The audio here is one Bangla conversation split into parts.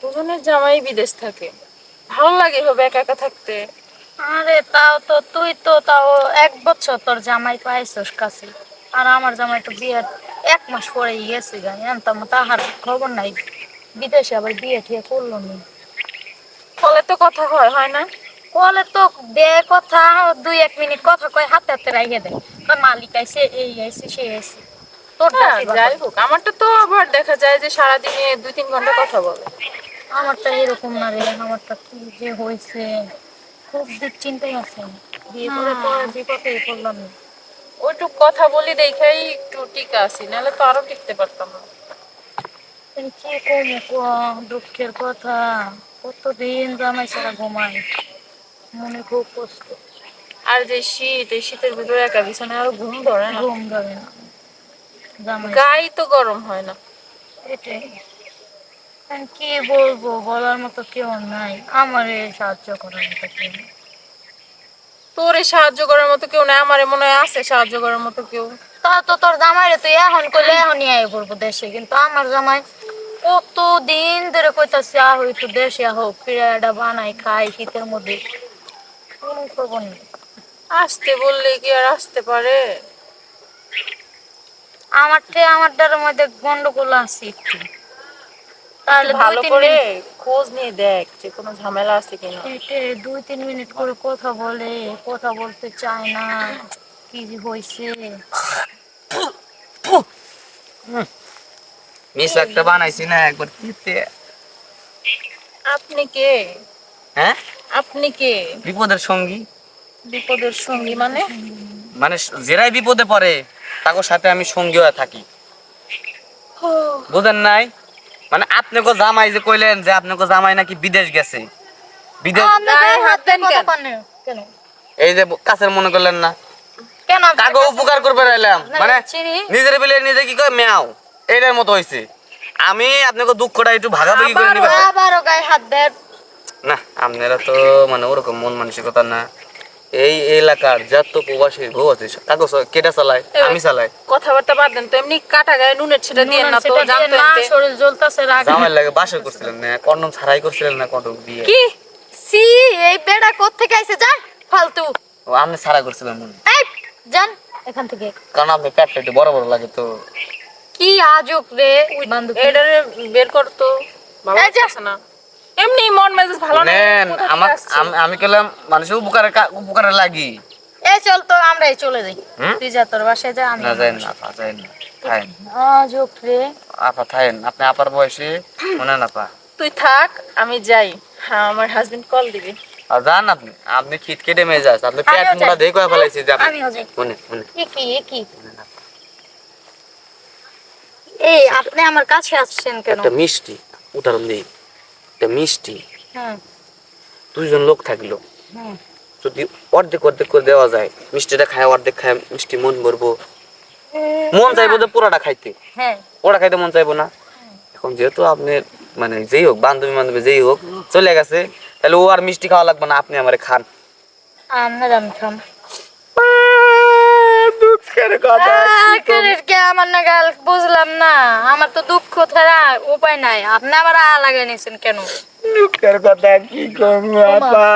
দুজনের জামাই বিদেশ থাকে, ভালো লাগে এভাবে একা একা থাকতে। আরে তাও তো তুই তো তাও 1 বছর তোর জামাই পাইছস কাছে, আর আমার জামাই তো বিয়ের 1 মাস পরেই গেছে গা, জানতাম তাহার খবর নাই, বিদেশে আবার বিয়ে ঠিয়ে করলো নি। ফলে তো কথা হয় না। কলে তো দে কথা, 2-1 মিনিট কথা কয়, হাতে হাতে রাইখে দেয়, কয় মালিক আইছে, এই আইছে, সে আইছে। তোর হ্যাঁ দাসি বাবা। যাই হোক, আমারটা তো আবার দেখা যায় যে সারাদিনে 2-3 ঘন্টা কথা বলে। আমারটা এরকম না রে, আমারটা কি যে হয়েছে, খুব দুশ্চিন্তায় আছে। বিয়ে করে তো আর বিপদে পড়লাম না। ওইটুক কথা বলি দেখাই একটু টিকা আছি, নাহলে তো আরো টিকতে পারতাম না। কি কমু ক, দুঃখের কথা, কতদিন জামাই ছাড়া ঘুমাই, মনে খুব কষ্ট। আর যে শীত, এই শীতের ভিতরে একা বিছানায় আরো ঘুম ধরে না। ঘুম ধরে না জামাই ছাড়া। গায়ে তো গরম হয় না। এটাই, আমি কি বলবো, বলার মতো কেউ নাই, আমারে সাহায্য করার মতো কেউ নেই। তোরে সাহায্য করার মতো কেউ নাই, আমারে মনে হয় আছে সাহায্য করার মতো কেউ। তা তো তোর জামাইরে তুই এখন কইলে এখনই আয় করবো দেশে, কিন্তু আমার জামাই কত দিন ধরে কইতাছে আহ একটু দেশে হোক, পিড়াটা বানাই খাই শীতের মধ্যে, কোনো খবর নেই। আসতে বললে কি আর আসতে পারে? আমার দ্বারের মধ্যে গন্ডগোল আছে একটু, একটু তাহলে দুই ভালো তিন করে মিনিট খোঁজ নিয়ে দেখ যে কোনো ঝামেলা আছে কিনা। হেঁটে 2-3 মিনিট করে কথা বলে, কথা বলতে চায় না, কি যে হয়েছে। মিস একটা বানাইছি না একবার দিতে। আপনি কে? হ্যাঁ, আপনি কে? বিপদের সঙ্গী। বিপদের সঙ্গী মানে? মানে যারাই বিপদে পড়ে তাদের সাথে আমি সঙ্গী হয়ে থাকি, বুঝেন নাই? মানে আপনাকে জামাই যে কইলেন যে আপনাকে জামাই নাকি বিদেশ গেছে, বিদেশ আমরা গায়ে গায়ে হাত হাত দেন দিয়ে কথা কেন? কন না কেন? এই যে কাছের মনে করলেন না, কেন কাগো উপকার করবে রাইলাম, না, মানে চিনি। নিজের বিলে নিজে কি কয় মেয়াও, এইটার মতো হইছে। আমি আপনাকে দুঃখটা একটু ভাগাভাগি করে নিবে। আবারও গায়ে হাত দেন। না, আপনারা তো মানে ওরকম মন মানসিকতা না। এই এলাকার যত প্রবাসী বউ আছে কাগজ কেটা চালায়, আমি চালাই। কথাবার্তা বাদ দেন তো, এমনি কাটা গায়ে নুনের ছেটা দিয়ে না তো, জানতো না, এনতে। শরীর জ্বলতাছে রাগ। জামাই লাগে বাসর করছিলেন না, কন্ডম ছাড়াই করছিলেন না, কন্ডম দিয়ে। কি সি, এই বেড়া কোত্থেকে আইছে, যা ফালতু। ও আপনি ছাড়া করছিলেন মনে হয়। এই যান এখান থেকে। কারণ আপনি পেটটা একটু বড় বড় লাগে তো। কি আজব রে বান্ধবী। এটারে বের করতো, ভালো এই যা। লাগছে না। এমনি মন মেজাজ ভালো নেই। নেন, কোথা থেকে আমার আসছে? আমি কইলাম মানুষের উপকারে লাগি। এই চল তো আমরাই চলে যাই। হুম? তুই যা তোর বাসায় যা, আমি না আমার যাই না, বাসায়। আপা যাই না, থাকেন। আজব রে। আপা থাকেন, আপনি আপার বয়সে মনে না আপা। তুই থাক, আমি যাই। হ্যাঁ, আমার হাজবেন্ড কল দিবে। আর যান আপনি, আপনি খিট কেটে মেয়ে যাস, আপনি পেট আমিও মোটা যাই। দেখে কয়ে ফেলাইছি যে আপনি আমিও যাই। মনে মনে কি এই আপনি আমার কাছে আসছেন কেন? একটা মিষ্টি উদাহরণ দিই, একটা মিষ্টি হ্যাঁ। দুইজন লোক থাকলো, হুম। যদি অর্ধেক অর্ধেক করে দেওয়া যায়, মিষ্টিটা খায়, অর্ধেক খায় মিষ্টি মন ভরবো, মন চাইবো যে পুরাটা খাইতে, হ্যাঁ। পুরা খাইতে মন চাইবো না। এখন যেহেতু আপনি মানে যেই হোক বান্ধবী বান্ধবী যেই হোক চলে গেছে, তাহলে ও আর মিষ্টি খাওয়া লাগবে না, আপনি আমারে খান। আপনার আমি খাম। দুঃখের কথা কে আমার না গাল বুঝলাম না, আমার তো দুঃখ ছাড়া উপায় নাই, আপনি আবার লাগাই নিয়েছেন কেন? দুঃখের কথা কি করবো আপা,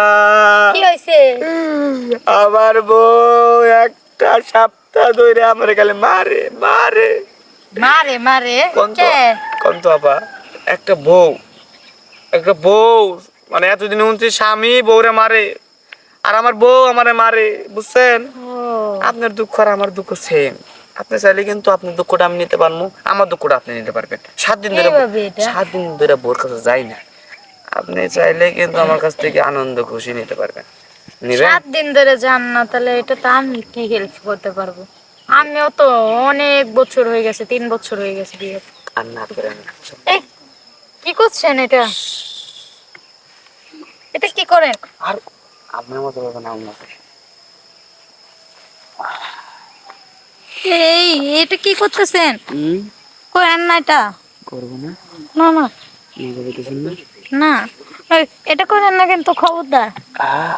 কি হয়েছে? আমার বউ একটা সপ্তাহ ধরে আমার গেলে মারে মারে। মারে মারে কে? কোন তো আপা, একটা বউ, একটা বউ মানে এতদিন শুনছি স্বামী বউরে মারে, আর আমার বউ আমারে মারে, বুঝছেন? আপনার দুঃখ আর আমার দুঃখ সেম। আপনি চাইলে কিন্তু আপনার দুঃখটা আমি নিতে পারবো, আমার দুঃখটা আপনি নিতে পারবেন। 7 দিন ধরে কিভাবে এটা? 7 দিন ধরে বোর কাছে যাই না, আপনি চাইলে কিন্তু আমার কাছ থেকে আনন্দ খুশি নিতে পারবেন। নিবেন? 7 দিন ধরে যান না, তাহলে এটা তো আমি কি হেল্প করতে পারবো? আমিও তো অনেক বছর হয়ে গেছে, 3 বছর হয়ে গেছে বিয়ে। আর না করেন না। এই কি করছেন এটা? এটা কি করেন? আর আপনার মতো হবে না আমার মতো। এই এটা কি করতেছেন? করেন না এটা। করবো না, না না মজা পেতেছেন না? না, এই, এটা করেন না কিন্তু খবরদার। আহ